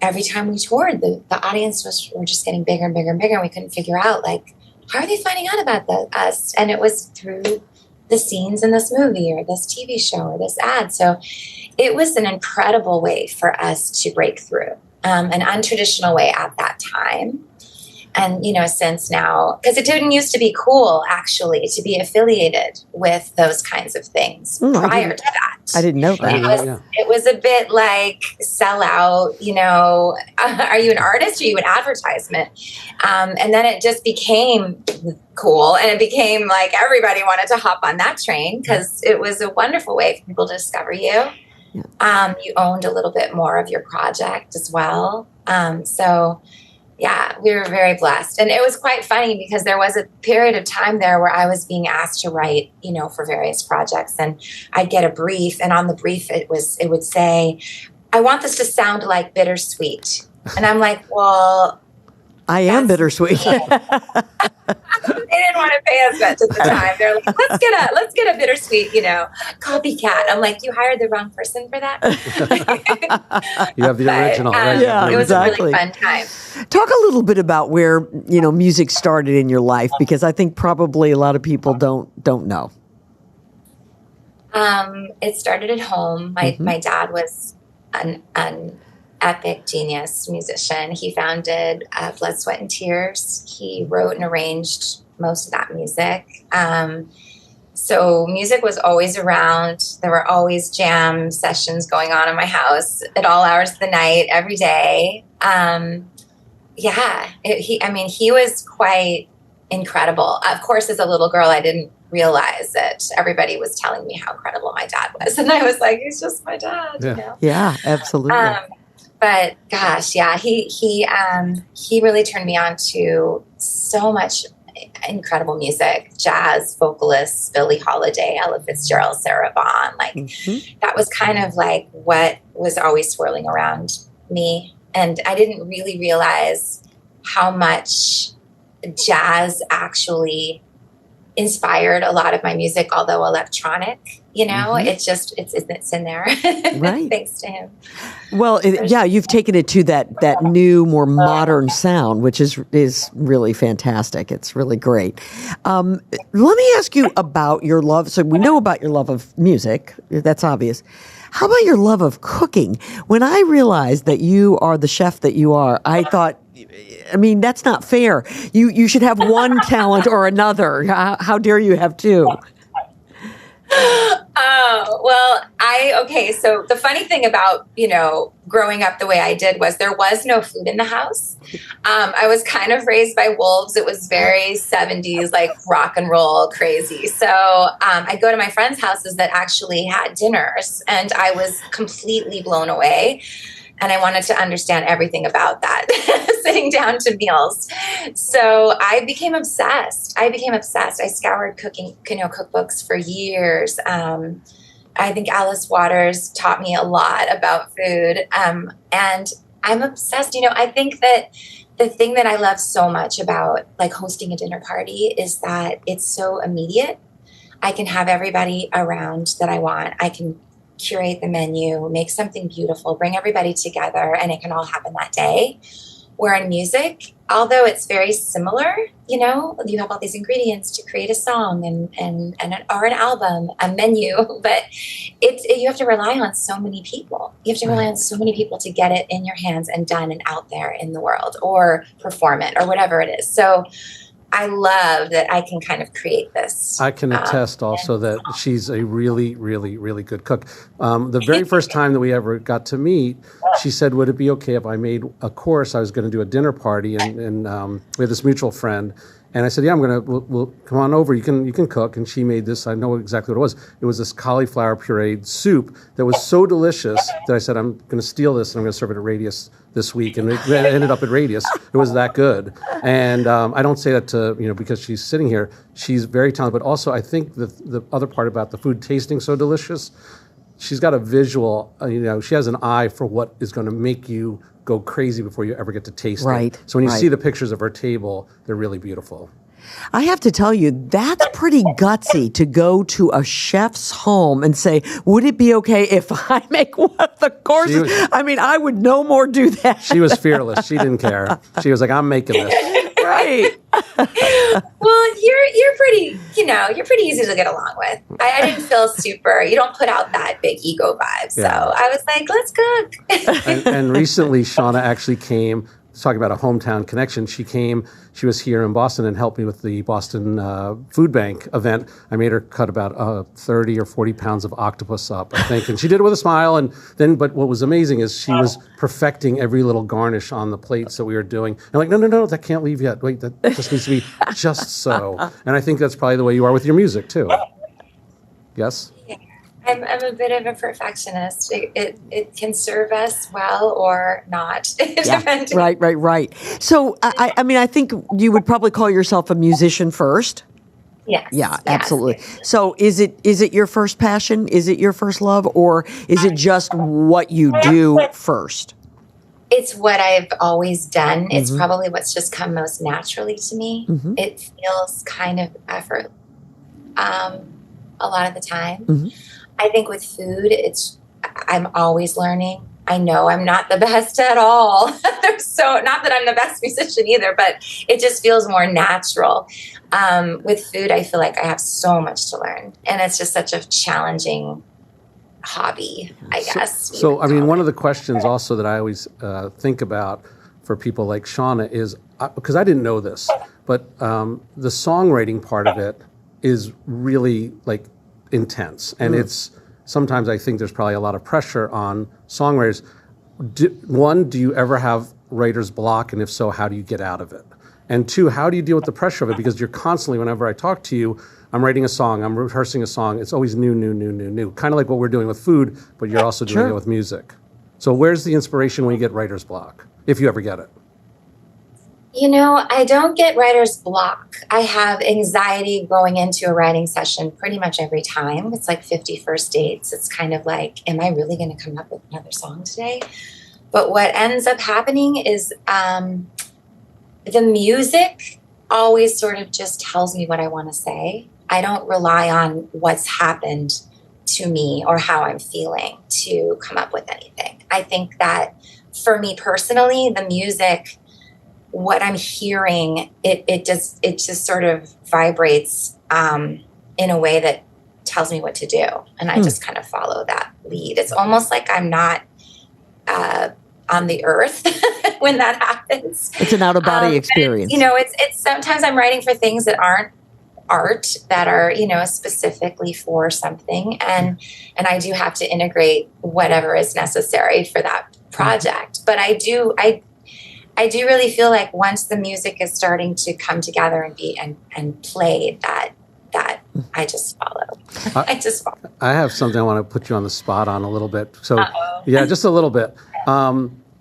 Every time we toured, the audience were just getting bigger and bigger and bigger. And we couldn't figure out, like, how are they finding out about us? And it was through the scenes in this movie or this TV show or this ad. So it was an incredible way for us to break through, an untraditional way at that time. And, since now, because it didn't used to be cool, actually, to be affiliated with those kinds of things prior to that. I didn't know that. It was a bit like sell out, are you an artist or are you an advertisement? And then it just became cool. And it became like everybody wanted to hop on that train because it was a wonderful way for people to discover you. Yeah. You owned a little bit more of your project as well. Yeah, we were very blessed. And it was quite funny because there was a period of time there where I was being asked to write, for various projects. And I'd get a brief. And on the brief, it would say, I want this to sound like Bittersweet. And I'm like, well, I am bittersweet. They didn't want to pay us much at the time. They're like, let's get a Bittersweet, copycat. I'm like, you hired the wrong person for that. You have the original, right? Yeah, it was exactly. a really fun time. Talk a little bit about where, music started in your life, because I think probably a lot of people don't know. It started at home. My dad was an epic genius musician. He founded Blood, Sweat, and Tears. He wrote and arranged most of that music. So music was always around. There were always jam sessions going on in my house at all hours of the night, every day. He was quite incredible. Of course, as a little girl, I didn't realize that everybody was telling me how incredible my dad was. And I was like, he's just my dad. Yeah, absolutely. But gosh, yeah, he really turned me on to so much incredible music, jazz, vocalists, Billie Holiday, Ella Fitzgerald, Sarah Vaughan. That was kind of like what was always swirling around me. And I didn't really realize how much jazz actually inspired a lot of my music, although electronic. It's in there. Right. Thanks to him. Well, you've taken it to that new, more modern sound, which is really fantastic. It's really great. Let me ask you about your love. So we know about your love of music. That's obvious. How about your love of cooking? When I realized that you are the chef that you are, I thought, that's not fair. You should have one talent or another. How dare you have two? So the funny thing about, growing up the way I did was there was no food in the house. I was kind of raised by wolves. It was very 70s, like rock and roll crazy. So I'd go to my friends' houses that actually had dinners, and I was completely blown away. And I wanted to understand everything about that, sitting down to meals. So I became obsessed. I scoured cooking, cookbooks for years. I think Alice Waters taught me a lot about food. And I'm obsessed. I think that the thing that I love so much about like hosting a dinner party is that it's so immediate. I can have everybody around that I want. I can curate the menu, make something beautiful, bring everybody together, and it can all happen that day. Where in music, although it's very similar, you have all these ingredients to create a song or an album, a menu, but you have to rely on so many people. You have to rely on so many people to get it in your hands and done and out there in the world, or perform it, or whatever it is. So I love that I can kind of create this. I can attest also that she's a really, really, really good cook. The very first time that we ever got to meet, she said, would it be okay if I made a course? I was going to do a dinner party, and we had this mutual friend. And I said, yeah, we'll come on over. You can cook. And she made this. I know exactly what it was. It was this cauliflower pureed soup that was so delicious that I said, I'm going to steal this and I'm going to serve it at Radius this week. And it ended up at Radius. It was that good. And I don't say that to, because she's sitting here. She's very talented. But also, I think the other part about the food tasting so delicious, she's got a visual, she has an eye for what is going to make you go crazy before you ever get to taste it. So when you see the pictures of her table, they're really beautiful. I have to tell you, that's pretty gutsy to go to a chef's home and say, would it be okay if I make one of the courses? I would no more do that. She was fearless. She didn't care. She was like, I'm making this. Right. Well, you're pretty, you're pretty easy to get along with. I didn't feel super, you don't put out that big ego vibe. So I was like, let's cook. and recently, Shana actually came, talking about a hometown connection. She was here in Boston and helped me with the Boston Food Bank event. I made her cut about 30 or 40 pounds of octopus up, I think. And she did it with a smile. But what was amazing is she was perfecting every little garnish on the plates that we were doing. And like, no, that can't leave yet. Wait, that just needs to be just so. And I think that's probably the way you are with your music too. Yes? Yeah. I'm a bit of a perfectionist. It can serve us well or not. Depending. Right. So, I think you would probably call yourself a musician first. Yes. Yeah, absolutely. So is it your first passion? Is it your first love? Or is it just what you do first? It's what I've always done. It's probably what's just come most naturally to me. It feels kind of effort a lot of the time. I think with food, I'm always learning. I know I'm not the best at all. Not that I'm the best musician either, but it just feels more natural. With food, I feel like I have so much to learn, and it's just such a challenging hobby, I guess. So one of the questions also that I always think about for people like Shana is, because I didn't know this, but the songwriting part of it is really like intense, and it's sometimes I think there's probably a lot of pressure on songwriters. Do you ever have writer's block, and if so, how do you get out of it? And two, how do you deal with the pressure of it? Because you're constantly, whenever I talk to you, I'm writing a song, I'm rehearsing a song, it's always new. Kind of like what we're doing with food, but you're also doing it with music. So where's the inspiration when you get writer's block, if you ever get it? I don't get writer's block. I have anxiety going into a writing session pretty much every time. It's like 50 first dates. It's kind of like, am I really going to come up with another song today? But what ends up happening is the music always sort of just tells me what I want to say. I don't rely on what's happened to me or how I'm feeling to come up with anything. I think that for me personally, the music, what I'm hearing, it just sort of vibrates in a way that tells me what to do. And I just kind of follow that lead. It's almost like I'm not on the earth when that happens. It's an out-of-body experience. It's sometimes I'm writing for things that aren't art, that are, specifically for something. And I do have to integrate whatever is necessary for that project. But I do really feel like once the music is starting to come together and be and played, that I just follow. I have something I want to put you on the spot on a little bit. So, yeah, just a little bit.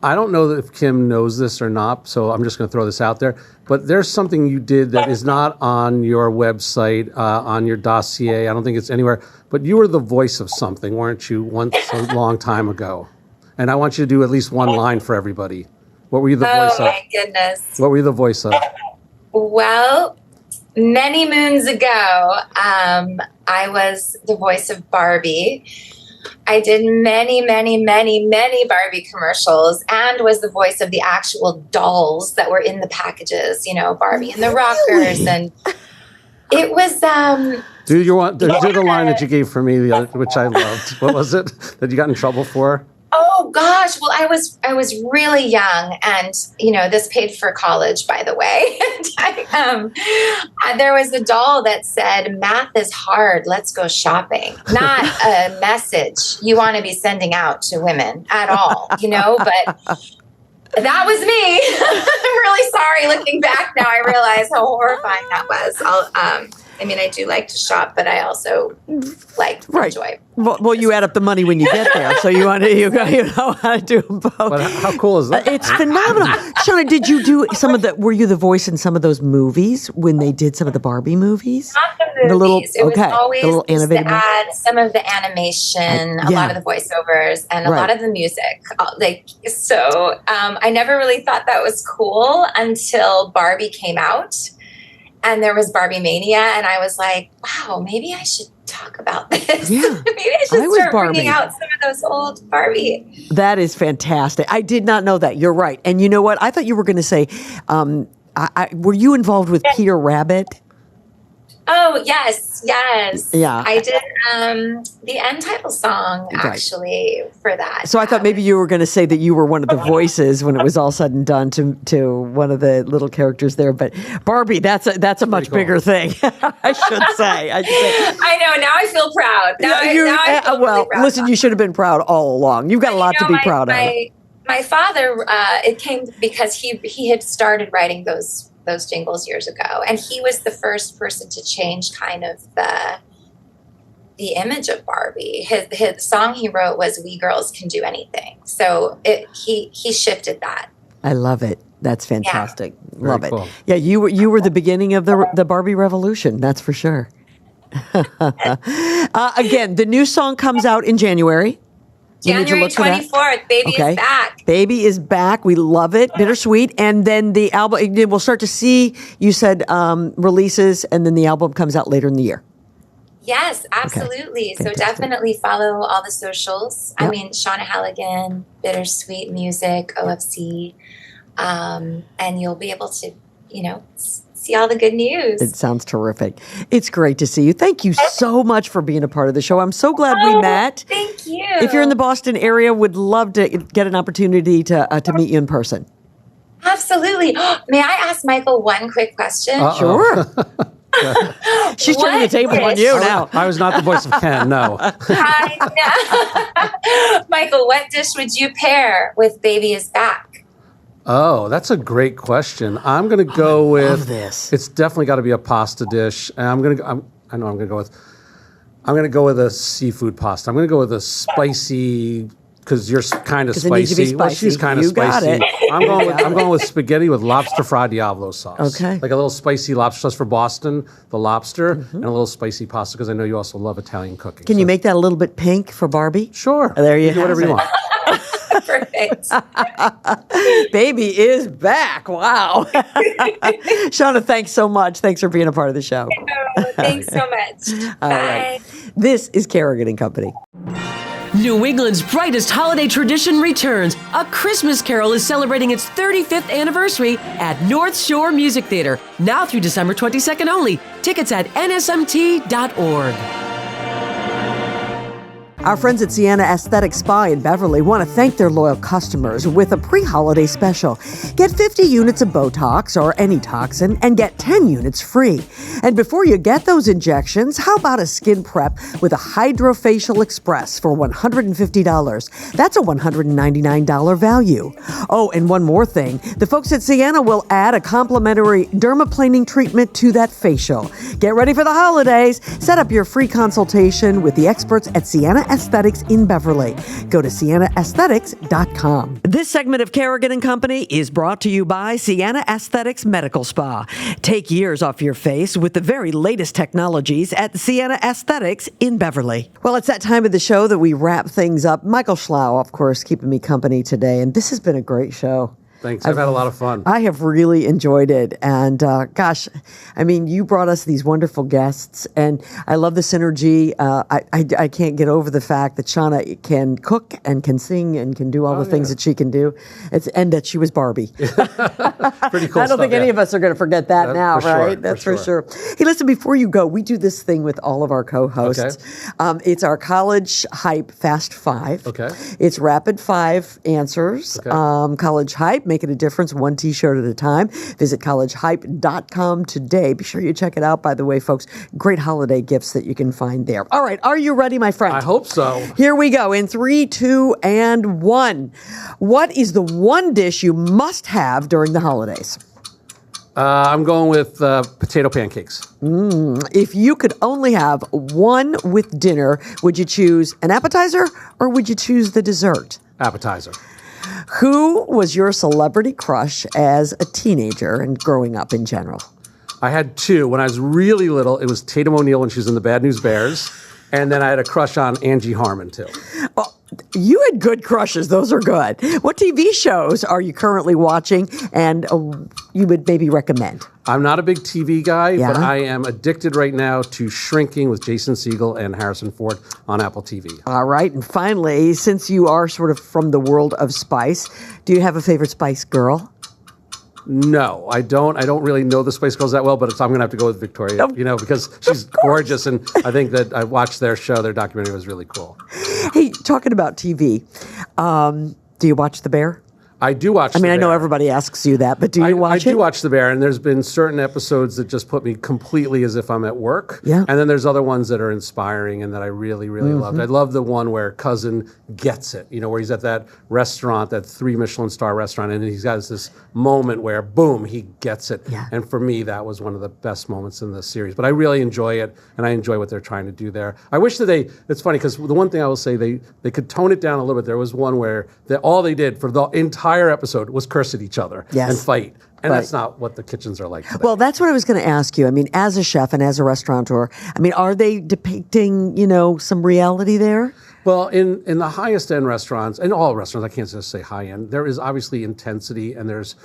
I don't know if Kim knows this or not, so I'm just going to throw this out there. But there's something you did that is not on your website, on your dossier. I don't think it's anywhere. But you were the voice of something, weren't you, once a long time ago? And I want you to do at least one line for everybody. What were you the voice of? Oh, my goodness. What were you the voice of? Well, many moons ago, I was the voice of Barbie. I did many Barbie commercials and was the voice of the actual dolls that were in the packages, Barbie and the rockers. And it was... do the line that you gave for me, which I loved. What was it that you got in trouble for? Oh gosh, well I was really young, and this paid for college, by the way. There was a doll that said, "Math is hard, let's go shopping." Not a message you want to be sending out to women at all, but that was me. I'm really sorry. Looking back now, I realize how horrifying that was. I do like to shop, but I also like to enjoy. Well, you add up the money when you get there, so you know how to do them both. But how cool is that? It's phenomenal. Shana, did you do were you the voice in some of those movies when they did some of the Barbie movies? Not the movies. It was always the little animated to add some of the animation, a lot of the voiceovers, and a lot of the music. I never really thought that was cool until Barbie came out. and there was Barbie Mania, and I was like, wow, maybe I should talk about this. Yeah, maybe I should was start Barbie. bringing out some of those old Barbie. That is fantastic. I did not know that. You're right. And you know what? I thought you were going to say, were you involved with Peter Rabbit? Oh, yes. Yeah. I did the end title song, actually, for that. So I thought maybe you were going to say that you were one of the voices when it was all said and done to one of the little characters there. But Barbie, that's a much bigger thing, I should say. I know. Now I feel proud. Now I feel really proud. Listen, you should have been proud all along. You've got a lot to be proud of. My father, it came because he had started writing those jingles years ago, and he was the first person to change kind of the image of Barbie. His song he wrote was "We Girls Can Do Anything," so he shifted that. I love it. That's fantastic. Yeah. Love Very it. cool. Yeah, you were the beginning of the Barbie revolution. That's for sure. Again, the new song comes out in January. January 24th, Baby is back. Baby is back. We love it. Bittersweet. And then the album, we'll start to see, you said, releases, and then the album comes out later in the year. Yes, absolutely. Okay. So definitely follow all the socials. Yep. I mean, Shana Halligan, Bittersweet Music, OFC, and you'll be able to, see all the good news. It sounds terrific. It's great to see you. Thank you so much for being a part of the show. I'm so glad we met. Thank you. If you're in the Boston area, would love to get an opportunity to meet you in person. Absolutely. May I ask Michael one quick question? Sure. She's turning the table on you now. I was not the voice of Ken, no. Michael, what dish would you pair with Baby is Back? Oh, that's a great question. I'm going to go with. love this. It's definitely got to be a pasta dish, and I'm going to go with a seafood pasta. I'm going to go with a spicy, because you're kind of 'Cause it needs to be spicy. Well, she's spicy. kind of You got spicy. it. I'm going with spaghetti with lobster fried Diablo sauce. Okay. Like a little spicy lobster sauce for Boston, the lobster, and a little spicy pasta, because I know you also love Italian cooking. Can you make that a little bit pink for Barbie? Sure. There you do have whatever it. you want. Perfect. Baby is back. Wow. Shauna, thanks so much. Thanks for being a part of the show. Thanks so much. All Bye. right. This is Kerrigan and Company. New England's brightest holiday tradition returns. A Christmas Carol is celebrating its 35th anniversary at North Shore Music Theater, now through December 22nd only. Tickets at nsmt.org. Our friends at Sienna Aesthetic Spa in Beverly want to thank their loyal customers with a pre-holiday special. Get 50 units of Botox or any toxin and get 10 units free. And before you get those injections, how about a skin prep with a Hydrofacial Express for $150? That's a $199 value. Oh, and one more thing. The folks at Sienna will add a complimentary dermaplaning treatment to that facial. Get ready for the holidays. Set up your free consultation with the experts at Sienna Aesthetics in Beverly. Go to siennaaesthetics.com. This segment of Kerrigan and Company is brought to you by Sienna Aesthetics Medical Spa. Take years off your face with the very latest technologies at Sienna Aesthetics in Beverly. Well, it's that time of the show that we wrap things up. Michael Schlow, of course, keeping me company today, and this has been a great show. Thanks. I've had a lot of fun. I have really enjoyed it. And gosh, I mean, you brought us these wonderful guests, and I love the synergy. I can't get over the fact that Shana can cook and can sing and can do all the things that she can do. And that she was Barbie. Pretty cool I don't think any of us are going to forget that now, for sure, right? That's for sure. Hey, listen, before you go, we do this thing with all of our co-hosts. Okay. It's our College Hype Fast Five. Okay. It's rapid five answers. Okay. College Hype, making a difference one t-shirt at a time. Visit collegehype.com today. Be sure you check it out, by the way, folks. Great holiday gifts that you can find there. All right. Are you ready, my friend? I hope so. Here we go. In 3, 2, and 1. What is the one dish you must have during the holidays? I'm going with potato pancakes. If you could only have one with dinner, would you choose an appetizer or would you choose the dessert? Appetizer. Who was your celebrity crush as a teenager and growing up in general? I had two. When I was really little, it was Tatum O'Neal when she was in the Bad News Bears. And then I had a crush on Angie Harmon, too. Oh, You had good crushes. Those are good. What TV shows are you currently watching and you would maybe recommend? I'm not a big TV guy, Yeah. but I am addicted right now to Shrinking with Jason Segel and Harrison Ford on Apple TV. All right. And finally, since you are sort of from the world of spice, do you have a favorite Spice Girl? No, I don't. I don't really know the Spice Girls that well, but I'm going to have to go with Victoria, because she's gorgeous. And I think that I watched their show, their documentary was really cool. Hey, talking about TV, do you watch The Bear? I do watch I mean, The I know Bear. everybody asks you that, but do you watch it? I do watch The Bear, and there's been certain episodes that just put me completely as if I'm at work. Yeah. And then there's other ones that are inspiring and that I really, really loved. I love the one where Cousin gets it, where he's at that restaurant, that 3 Michelin star restaurant, and he's got this moment where, boom, he gets it. Yeah. And for me, that was one of the best moments in the series. But I really enjoy it, and I enjoy what they're trying to do there. I wish that it's funny, because the one thing I will say, they could tone it down a little bit. There was one where all they did for the entire episode was curse at each other and fight. And that's not what the kitchens are like today. Well, that's what I was going to ask you. I mean, as a chef and as a restaurateur, I mean, are they depicting, some reality there? Well, in the highest end restaurants, and all restaurants, I can't just say high end, there is obviously intensity and there's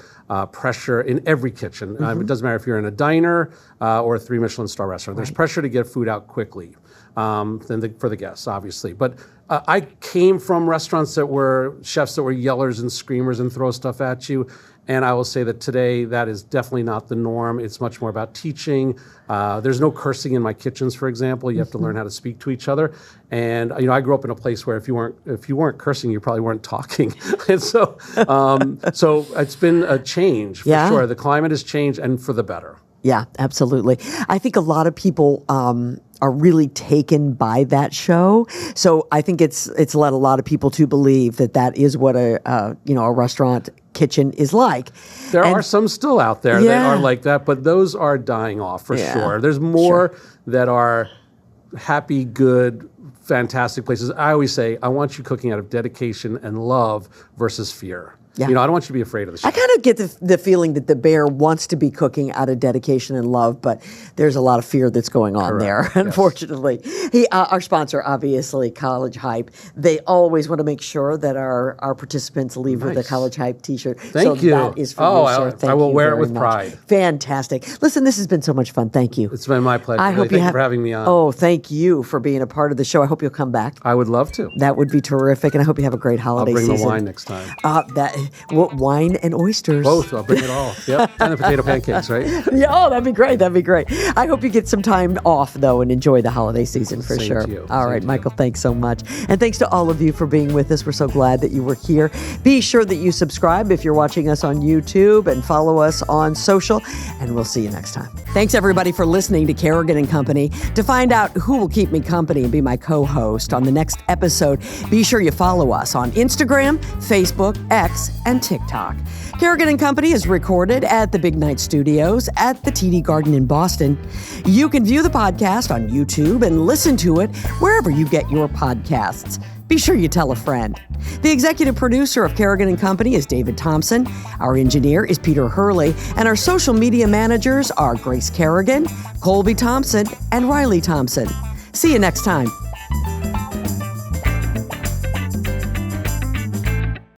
pressure in every kitchen. It doesn't matter if you're in a diner or a 3 Michelin star restaurant. There's pressure to get food out quickly for the guests, obviously. But I came from restaurants that were chefs that were yellers and screamers and throw stuff at you. And I will say that today, that is definitely not the norm. It's much more about teaching. There's no cursing in my kitchens, for example. You have to learn how to speak to each other. And I grew up in a place where if you weren't cursing, you probably weren't talking. And so it's been a change for sure. The climate has changed, and for the better. Yeah, absolutely. I think a lot of people are really taken by that show. So I think it's led a lot of people to believe that is what a restaurant kitchen is like. There are some still out there that are like that, but those are dying off for sure. There's more that are happy, good, fantastic places. I always say, I want you cooking out of dedication and love versus fear. Yeah. I don't want you to be afraid of the chef. I kind of get the feeling that the Bear wants to be cooking out of dedication and love, but there's a lot of fear that's going on there, unfortunately. Our sponsor, obviously, College Hype. They always want to make sure that our participants leave with a College Hype t-shirt. Thank you. That is for you, sir. Thank I will you wear it very with much. pride. Fantastic. Listen, this has been so much fun. Thank you. It's been my pleasure. Thank you for having me on. Oh, thank you for being a part of the show. I hope you'll come back. I would love to. That would be terrific, and I hope you have a great holiday season. I'll bring the wine next time. Wine and oysters. Both. I'll bring it all. Yep. And the potato pancakes, right? Yeah, that'd be great. That'd be great. I hope you get some time off, though, and enjoy the holiday season for Same sure. to you. All Same right, to Michael, thanks so much. And thanks to all of you for being with us. We're so glad that you were here. Be sure that you subscribe if you're watching us on YouTube and follow us on social, and we'll see you next time. Thanks, everybody, for listening to Kerrigan & Company. To find out who will keep me company and be my co-host on the next episode, be sure you follow us on Instagram, Facebook, X, and TikTok. Kerrigan & Company is recorded at the Big Night Studios at the TD Garden in Boston. You can view the podcast on YouTube and listen to it wherever you get your podcasts. Be sure you tell a friend. The executive producer of Kerrigan & Company is David Thompson. Our engineer is Peter Hurley, and our social media managers are Grace Kerrigan, Colby Thompson, and Riley Thompson. See you next time.